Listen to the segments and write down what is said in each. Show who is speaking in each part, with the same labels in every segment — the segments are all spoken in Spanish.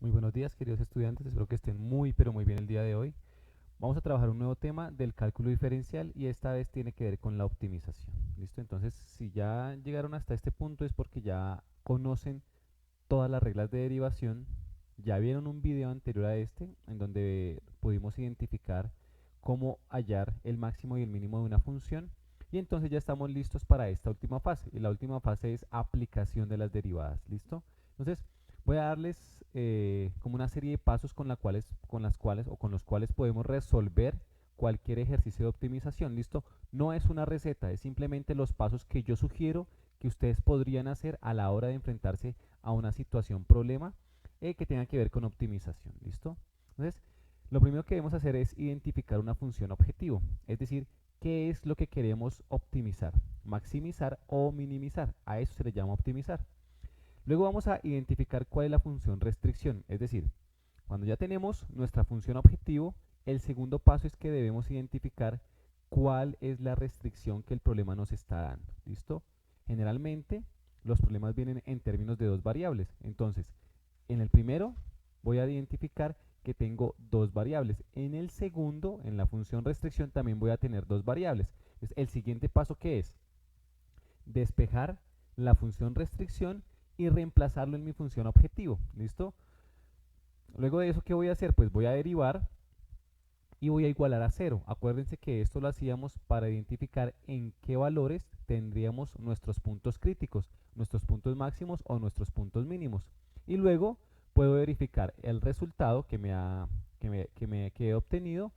Speaker 1: Muy buenos días, queridos estudiantes. Espero que estén muy, pero muy bien el día de hoy. Vamos a trabajar un nuevo tema del cálculo diferencial y esta vez tiene que ver con la optimización. ¿Listo? Entonces, si ya llegaron hasta este punto es porque ya conocen todas las reglas de derivación. Ya vieron un video anterior a este en donde pudimos identificar cómo hallar el máximo y el mínimo de una función. Y entonces ya estamos listos para esta última fase. Y la última fase es aplicación de las derivadas. ¿Listo? Entonces, voy a darles como una serie de pasos con los cuales podemos resolver cualquier ejercicio de optimización. ¿Listo? No es una receta, es simplemente los pasos que yo sugiero que ustedes podrían hacer a la hora de enfrentarse a una situación problema que tenga que ver con optimización. ¿Listo? Entonces, lo primero que debemos hacer es identificar una función objetivo, es decir, qué es lo que queremos optimizar, maximizar o minimizar. A eso se le llama optimizar. Luego vamos a identificar cuál es la función restricción, es decir, cuando ya tenemos nuestra función objetivo, el segundo paso es que debemos identificar cuál es la restricción que el problema nos está dando. ¿Listo? Generalmente los problemas vienen en términos de dos variables. Entonces, en el primero voy a identificar que tengo dos variables. En el segundo, en la función restricción, también voy a tener dos variables. Entonces, el siguiente paso, ¿qué es? Despejar la función restricción y reemplazarlo en mi función objetivo. ¿Listo? Luego de eso, ¿qué voy a hacer? Pues voy a derivar y voy a igualar a cero. Acuérdense que esto lo hacíamos para identificar en qué valores tendríamos nuestros puntos críticos, nuestros puntos máximos o nuestros puntos mínimos. Y luego puedo verificar el resultado que he obtenido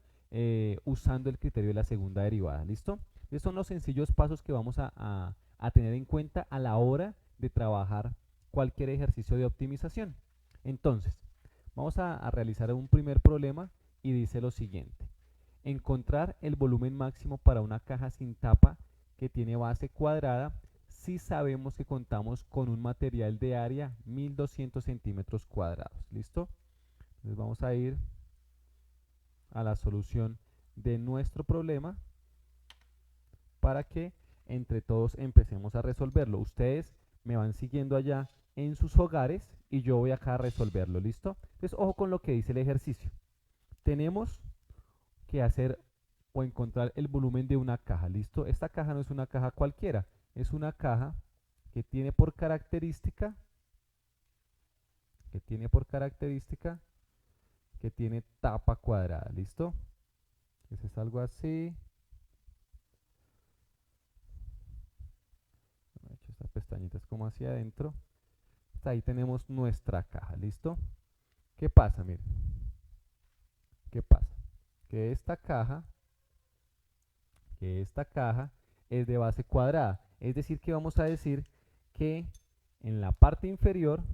Speaker 1: usando el criterio de la segunda derivada. ¿Listo? Estos son los sencillos pasos que vamos a tener en cuenta a la hora de trabajar cualquier ejercicio de optimización. Entonces, vamos a realizar un primer problema y dice lo siguiente. Encontrar el volumen máximo para una caja sin tapa que tiene base cuadrada si sabemos que contamos con un material de área 1200 centímetros cuadrados. ¿Listo? Entonces vamos a ir a la solución de nuestro problema para que entre todos empecemos a resolverlo. Ustedes me van siguiendo allá en sus hogares y yo voy acá a resolverlo. ¿Listo? Entonces ojo con lo que dice el ejercicio. Tenemos que hacer o encontrar el volumen de una caja. ¿Listo? Esta caja no es una caja cualquiera, es una caja que tiene por característica, que tiene por característica, que tiene tapa cuadrada. ¿Listo? Ese es algo así. He hecho esta pestañita es como hacia adentro. Hasta ahí tenemos nuestra caja. ¿Listo? ¿Qué pasa? Miren. ¿Qué pasa? Que esta caja es de base cuadrada. Es decir, que vamos a decir que en la parte inferior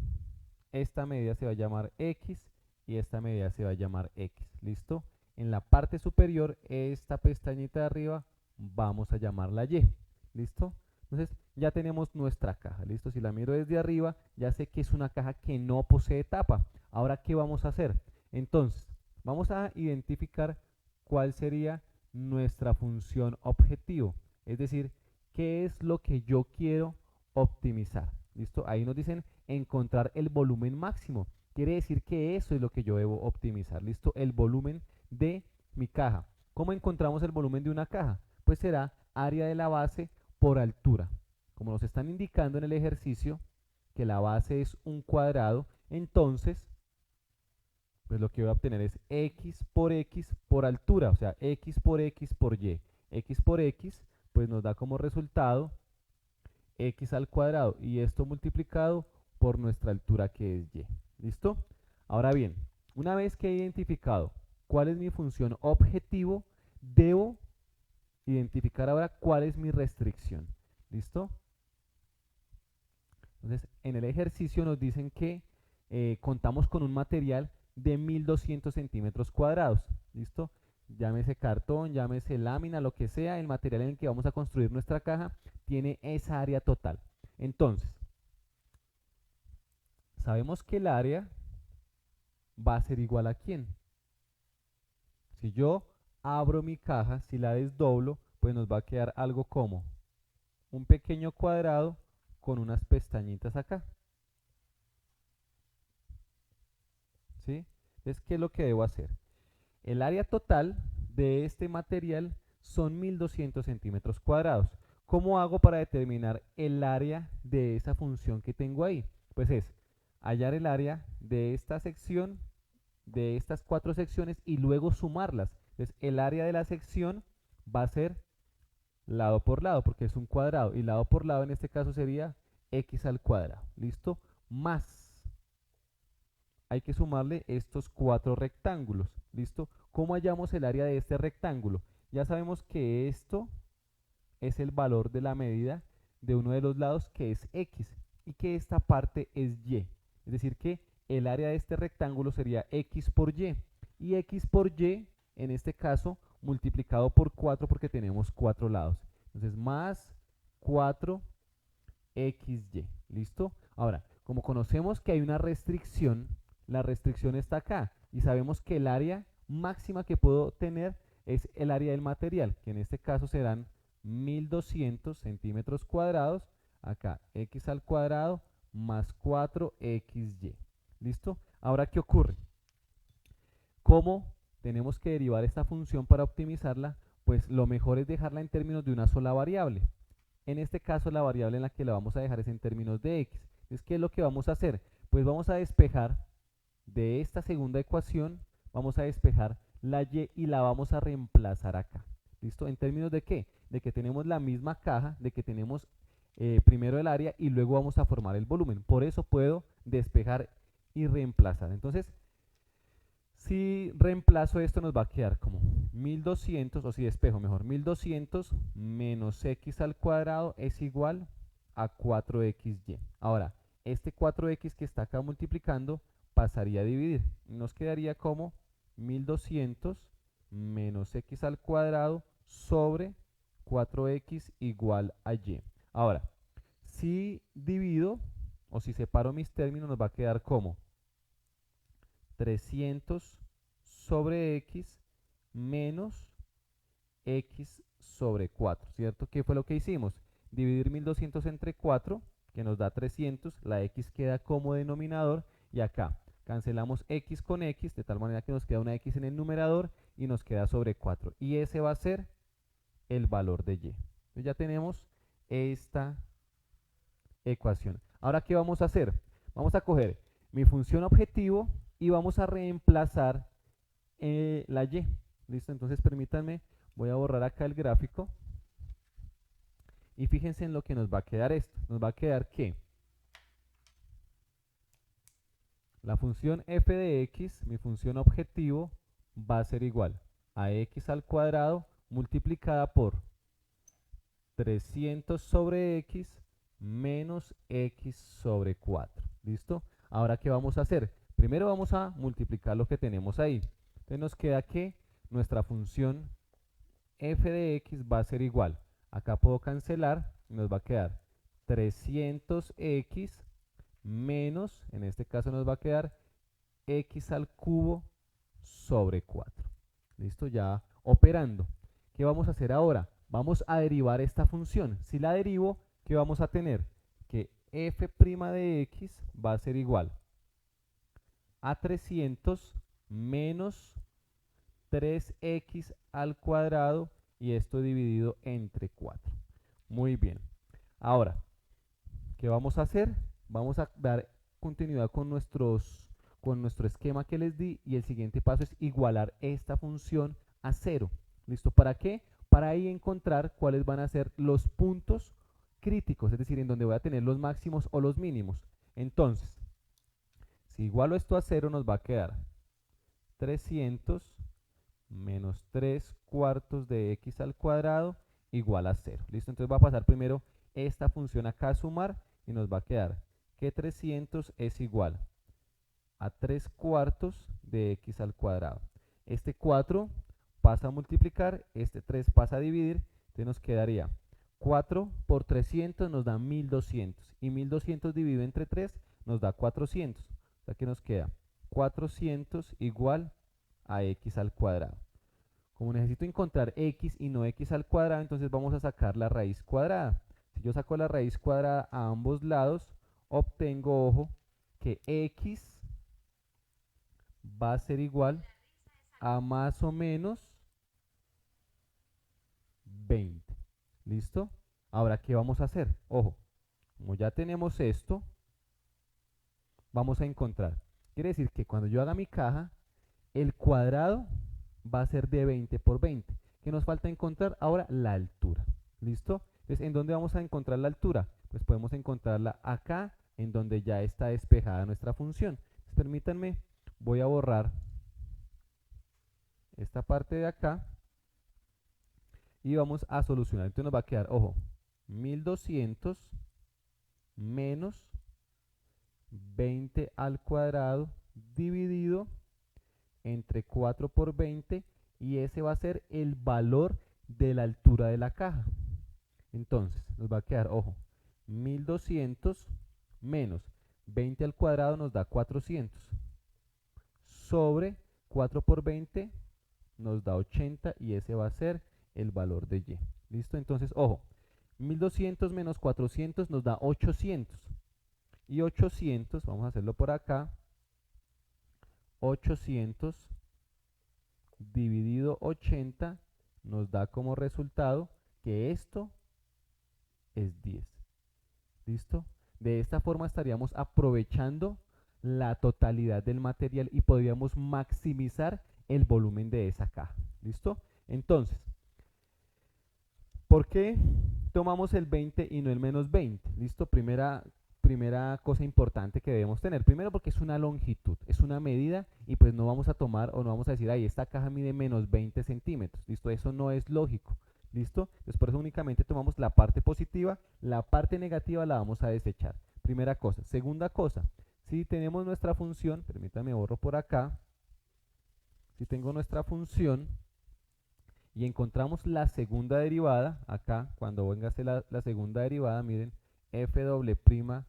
Speaker 1: esta medida se va a llamar X y esta medida se va a llamar X. ¿Listo? En la parte superior, esta pestañita de arriba, vamos a llamarla Y. ¿Listo? Entonces ya tenemos nuestra caja. ¿Listo? Si la miro desde arriba, ya sé que es una caja que no posee tapa. Ahora, ¿qué vamos a hacer? Entonces, vamos a identificar cuál sería nuestra función objetivo. Es decir, ¿qué es lo que yo quiero optimizar? ¿Listo? Ahí nos dicen encontrar el volumen máximo. Quiere decir que eso es lo que yo debo optimizar. ¿Listo? El volumen de mi caja. ¿Cómo encontramos el volumen de una caja? Pues será área de la base por altura. Como nos están indicando en el ejercicio que la base es un cuadrado, entonces pues lo que voy a obtener es x por altura, o sea, x por y. X por x, pues nos da como resultado x al cuadrado y esto multiplicado por nuestra altura que es y. ¿Listo? Ahora bien, una vez que he identificado cuál es mi función objetivo, debo identificar ahora cuál es mi restricción. ¿Listo? Entonces, en el ejercicio nos dicen que contamos con un material de 1200 centímetros cuadrados. ¿Listo? Llámese cartón, llámese lámina, lo que sea, el material en el que vamos a construir nuestra caja tiene esa área total. Entonces, sabemos que el área va a ser igual a quién. Si yo abro mi caja, si la desdoblo, pues nos va a quedar algo como un pequeño cuadrado con unas pestañitas acá. ¿sí? Entonces, ¿qué es lo que debo hacer? El área total de este material son 1200 centímetros cuadrados. ¿Cómo hago para determinar el área de esa función que tengo ahí? Pues es hallar el área de esta sección, de estas cuatro secciones y luego sumarlas. Entonces, el área de la sección va a ser lado por lado, porque es un cuadrado, y lado por lado en este caso sería x al cuadrado. ¿Listo? Más hay que sumarle estos cuatro rectángulos. ¿Listo? ¿Cómo hallamos el área de este rectángulo? Ya sabemos que esto es el valor de la medida de uno de los lados, que es x, y que esta parte es y. Es decir, que el área de este rectángulo sería x por y x por y, en este caso, multiplicado por 4 porque tenemos 4 lados. Entonces, más 4xy. ¿Listo? Ahora, como conocemos que hay una restricción, la restricción está acá y sabemos que el área máxima que puedo tener es el área del material, que en este caso serán 1200 centímetros cuadrados. Acá, x al cuadrado más 4xy. ¿Listo? Ahora, ¿qué ocurre? ¿Cómo tenemos que derivar esta función para optimizarla? Pues lo mejor es dejarla en términos de una sola variable. En este caso, la variable en la que la vamos a dejar es en términos de x. Entonces, ¿qué es lo que vamos a hacer? Pues vamos a despejar de esta segunda ecuación, vamos a despejar la y la vamos a reemplazar acá. ¿Listo? ¿En términos de qué? De que tenemos la misma caja, de que tenemos primero el área y luego vamos a formar el volumen. Por eso puedo despejar y reemplazar. Entonces, si reemplazo esto nos va a quedar como 1200, o si despejo mejor, 1200 menos x al cuadrado es igual a 4xy. Ahora, este 4x que está acá multiplicando pasaría a dividir. Nos quedaría como 1200 menos x al cuadrado sobre 4x igual a y. Ahora, si divido o si separo mis términos nos va a quedar como 300 sobre x menos x sobre 4, ¿cierto? ¿Qué fue lo que hicimos? Dividir 1200 entre 4, que nos da 300, la x queda como denominador, y acá cancelamos x con x, de tal manera que nos queda una x en el numerador, y nos queda sobre 4, y ese va a ser el valor de y. Entonces ya tenemos esta ecuación. Ahora, ¿qué vamos a hacer? Vamos a coger mi función objetivo y vamos a reemplazar la y. ¿Listo? Entonces permítanme, voy a borrar acá el gráfico y fíjense en lo que nos va a quedar esto. Nos va a quedar que la función f de x, mi función objetivo, va a ser igual a x al cuadrado multiplicada por 300 sobre x menos x sobre 4. ¿Listo? Ahora, ¿qué vamos a hacer? Primero vamos a multiplicar lo que tenemos ahí. Entonces nos queda que nuestra función f de x va a ser igual. Acá puedo cancelar y nos va a quedar 300x menos, en este caso nos va a quedar x al cubo sobre 4. ¿Listo? Ya operando. ¿Qué vamos a hacer ahora? Vamos a derivar esta función. Si la derivo, ¿qué vamos a tener? Que f' de x va a ser igual a 300 menos 3x al cuadrado y esto dividido entre 4. Muy bien. Ahora, ¿qué vamos a hacer? Vamos a dar continuidad con nuestro esquema que les di y el siguiente paso es igualar esta función a 0. ¿Listo? ¿Para qué? Para ahí encontrar cuáles van a ser los puntos críticos, es decir, en donde voy a tener los máximos o los mínimos. Entonces, si igualo esto a 0 nos va a quedar 300 menos 3 cuartos de x al cuadrado igual a 0. ¿Listo? Entonces va a pasar primero esta función acá a sumar y nos va a quedar que 300 es igual a 3 cuartos de x al cuadrado. Este 4 pasa a multiplicar, este 3 pasa a dividir, entonces nos quedaría 4 por 300 nos da 1200 y 1200 dividido entre 3 nos da 400. O sea que nos queda 400 igual a x al cuadrado. Como necesito encontrar x y no x al cuadrado, entonces vamos a sacar la raíz cuadrada. Si yo saco la raíz cuadrada a ambos lados, obtengo, ojo, que x va a ser igual a más o menos 20. ¿Listo? Ahora, ¿qué vamos a hacer? Ojo, como ya tenemos esto, vamos a encontrar. Quiere decir que cuando yo haga mi caja, el cuadrado va a ser de 20 por 20. ¿Qué nos falta encontrar? Ahora la altura. ¿Listo? Entonces, ¿en dónde vamos a encontrar la altura? Pues podemos encontrarla acá, en donde ya está despejada nuestra función. Entonces, permítanme, voy a borrar esta parte de acá y vamos a solucionar. Entonces nos va a quedar, ojo, 1200 menos 20 al cuadrado dividido entre 4 por 20 y ese va a ser el valor de la altura de la caja. Entonces nos va a quedar, ojo, 1200 menos 20 al cuadrado nos da 400 sobre 4 por 20 nos da 80 y ese va a ser el valor de y. ¿Listo? Entonces, ojo, 1200 menos 400 nos da 800 y 800, vamos a hacerlo por acá, 800 dividido 80 nos da como resultado que esto es 10. ¿Listo? De esta forma estaríamos aprovechando la totalidad del material y podríamos maximizar el volumen de esa caja. ¿Listo? Entonces, ¿por qué tomamos el 20 y no el menos 20? ¿Listo? Primera cosa importante que debemos tener. Primero porque es una longitud, es una medida y pues no vamos a tomar o no vamos a decir, ay, esta caja mide menos 20 centímetros. ¿Listo? Eso no es lógico. ¿Listo? Entonces por eso únicamente tomamos la parte positiva, la parte negativa la vamos a desechar. Primera cosa. Segunda cosa, si tenemos nuestra función, permítame borro por acá, si tengo nuestra función y encontramos la segunda derivada, acá cuando venga a ser la segunda derivada, miren, f doble prima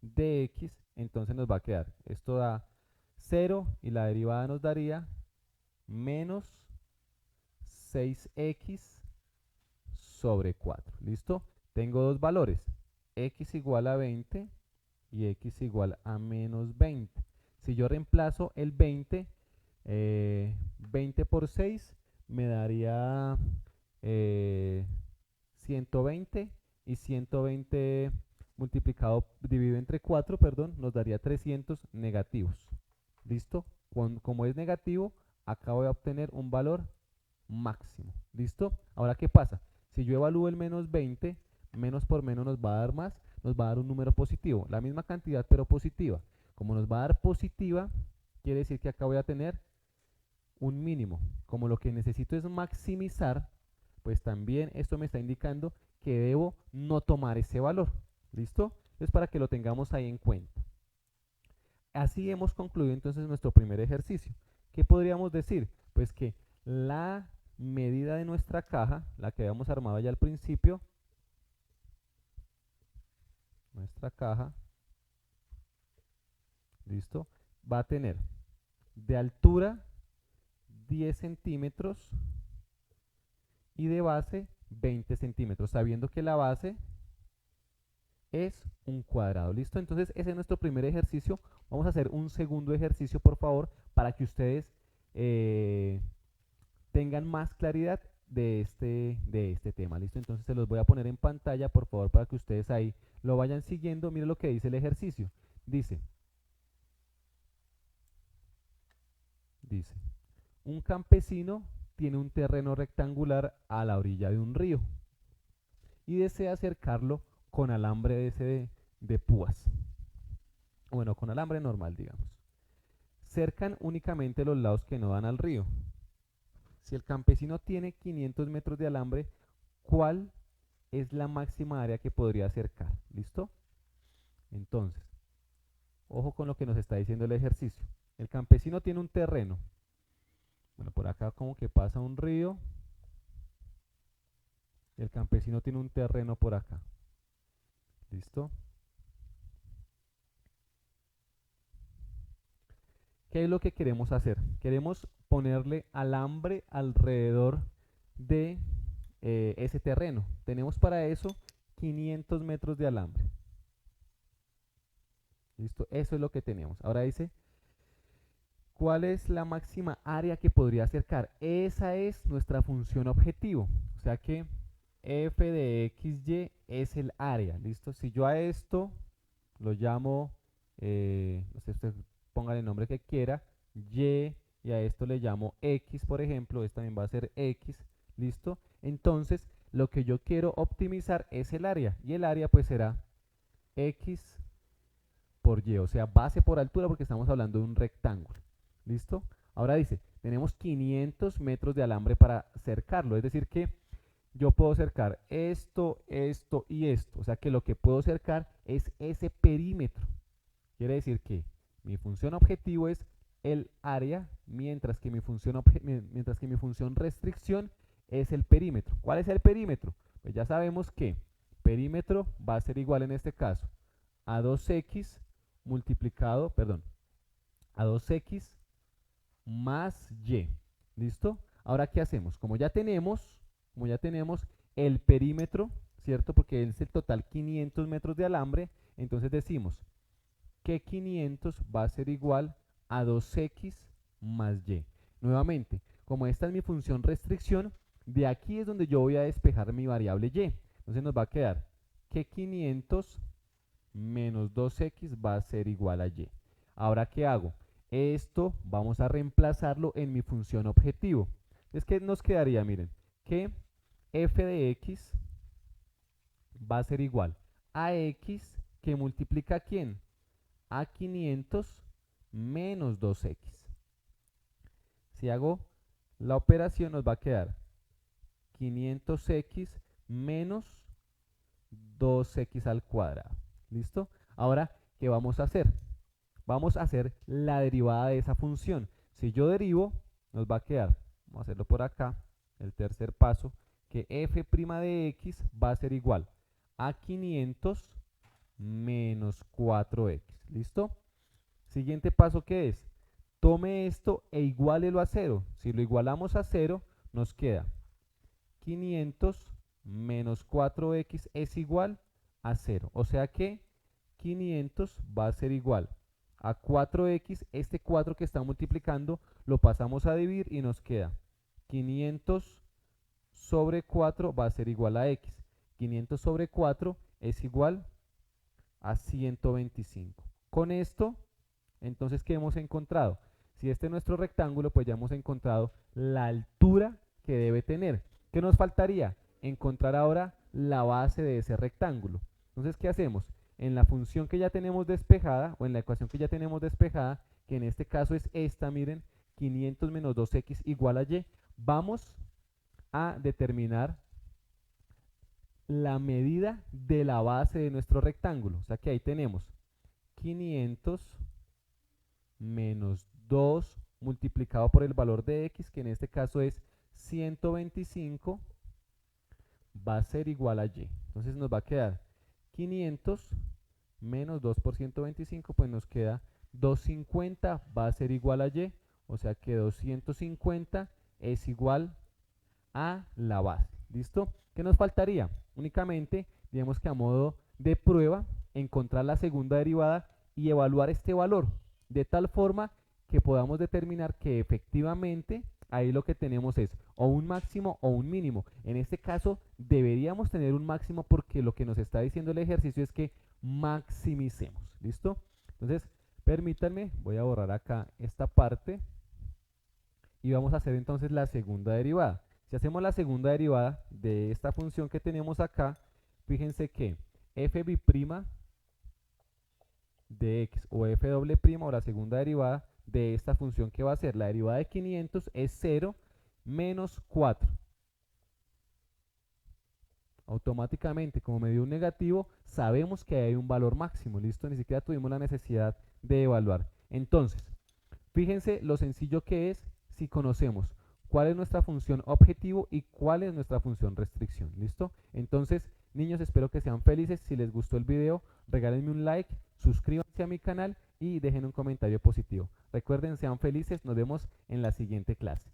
Speaker 1: de x, entonces nos va a quedar, esto da 0 y la derivada nos daría menos 6x sobre 4. ¿Listo? Tengo dos valores, x igual a 20 y x igual a menos 20. Si yo reemplazo el 20, 20 por 6 me daría 120 y 120 multiplicado, dividido entre 4, perdón, nos daría 300 negativos. ¿Listo? Como es negativo, acá voy a obtener un valor máximo. ¿Listo? Ahora, ¿qué pasa? Si yo evalúo el menos 20, menos por menos nos va a dar más, nos va a dar un número positivo, la misma cantidad pero positiva. Como nos va a dar positiva, quiere decir que acá voy a tener un mínimo. Como lo que necesito es maximizar, pues también esto me está indicando que debo no tomar ese valor. ¿Listo? Es para que lo tengamos ahí en cuenta. Así hemos concluido entonces nuestro primer ejercicio. ¿Qué podríamos decir? Pues que la medida de nuestra caja, la que habíamos armado ya al principio, nuestra caja, ¿listo? Va a tener de altura 10 centímetros y de base 20 centímetros, sabiendo que la base es un cuadrado. ¿Listo? Entonces ese es nuestro primer ejercicio. Vamos a hacer un segundo ejercicio, por favor, para que ustedes tengan más claridad de este tema. ¿Listo? Entonces se los voy a poner en pantalla, por favor, para que ustedes ahí lo vayan siguiendo. Miren lo que dice el ejercicio. Dice, un campesino tiene un terreno rectangular a la orilla de un río y desea cercarlo con alambre de púas. Bueno, con alambre normal, digamos. Cercan únicamente los lados que no dan al río. Si el campesino tiene 500 metros de alambre, ¿cuál es la máxima área que podría cercar? ¿Listo? Entonces, ojo con lo que nos está diciendo el ejercicio. El campesino tiene un terreno. Bueno, por acá como que pasa un río. El campesino tiene un terreno por acá. ¿Listo? ¿Qué es lo que queremos hacer? Queremos ponerle alambre alrededor de ese terreno. Tenemos para eso 500 metros de alambre. ¿Listo? Eso es lo que tenemos. Ahora dice, ¿Cuál es la máxima área que podría acercar? Esa es nuestra función objetivo. O sea que f de xy es el área, ¿listo? Si yo a esto lo llamo, no sé, usted ponga el nombre que quiera, y a esto le llamo x, por ejemplo, esto también va a ser x, ¿listo? Entonces, lo que yo quiero optimizar es el área, y el área pues será x por y, o sea, base por altura porque estamos hablando de un rectángulo, ¿listo? Ahora dice, tenemos 500 metros de alambre para cercarlo, es decir que yo puedo cercar esto, esto y esto, o sea que lo que puedo cercar es ese perímetro. Quiere decir que mi función objetivo es el área, mientras que mi función restricción es el perímetro. ¿Cuál es el perímetro? Pues ya sabemos que perímetro va a ser igual en este caso a 2x multiplicado, perdón, a 2x más y. ¿Listo? Ahora, ¿qué hacemos? Como ya tenemos el perímetro, ¿cierto? Porque es el total 500 metros de alambre, entonces decimos que 500 va a ser igual a 2x más y. Nuevamente, como esta es mi función restricción, de aquí es donde yo voy a despejar mi variable y. Entonces nos va a quedar que 500 menos 2x va a ser igual a y. Ahora, ¿qué hago? Esto vamos a reemplazarlo en mi función objetivo. Es que nos quedaría, miren, que f de x va a ser igual a x que multiplica a ¿quién? A 500 menos 2x. Si hago la operación nos va a quedar 500x menos 2x al cuadrado. ¿Listo? Ahora, ¿qué vamos a hacer? Vamos a hacer la derivada de esa función. Si yo derivo, nos va a quedar, vamos a hacerlo por acá, el tercer paso, que f' de x va a ser igual a 500 menos 4x. ¿Listo? Siguiente paso, ¿qué es? Tome esto e iguálelo a 0. Si lo igualamos a 0, nos queda 500 menos 4x es igual a 0. O sea que 500 va a ser igual a 4x. Este 4 que está multiplicando lo pasamos a dividir y nos queda 500 sobre 4 va a ser igual a x. 500 sobre 4 es igual a 125. Con esto, entonces, ¿qué hemos encontrado? Si este es nuestro rectángulo, pues ya hemos encontrado la altura que debe tener. ¿Qué nos faltaría? Encontrar ahora la base de ese rectángulo. Entonces, ¿qué hacemos? En la función que ya tenemos despejada, o en la ecuación que ya tenemos despejada, que en este caso es esta, miren, 500 menos 2x igual a y, vamos a determinar la medida de la base de nuestro rectángulo. O sea que ahí tenemos 500 menos 2 multiplicado por el valor de x, que en este caso es 125, va a ser igual a y. Entonces nos va a quedar 500 menos 2 por 125, pues nos queda 250 va a ser igual a y, o sea que 250 es igual a la base. ¿Listo? ¿Qué nos faltaría? Únicamente, digamos que a modo de prueba, encontrar la segunda derivada y evaluar este valor, de tal forma que podamos determinar que efectivamente ahí lo que tenemos es o un máximo o un mínimo. En este caso deberíamos tener un máximo porque lo que nos está diciendo el ejercicio es que maximicemos. ¿Listo? Entonces, permítanme, voy a borrar acá esta parte y vamos a hacer entonces la segunda derivada. Si hacemos la segunda derivada de esta función que tenemos acá, fíjense que f' de x o f doble prima o la segunda derivada de esta función que va a ser la derivada de 500 es 0 menos 4. Automáticamente, como me dio un negativo, sabemos que hay un valor máximo, ¿listo? Ni siquiera tuvimos la necesidad de evaluar. Entonces, fíjense lo sencillo que es si conocemos cuál es nuestra función objetivo y cuál es nuestra función restricción, ¿listo? Entonces, niños, espero que sean felices. Si les gustó el video, regálenme un like, suscríbanse a mi canal y dejen un comentario positivo. Recuerden, sean felices. Nos vemos en la siguiente clase.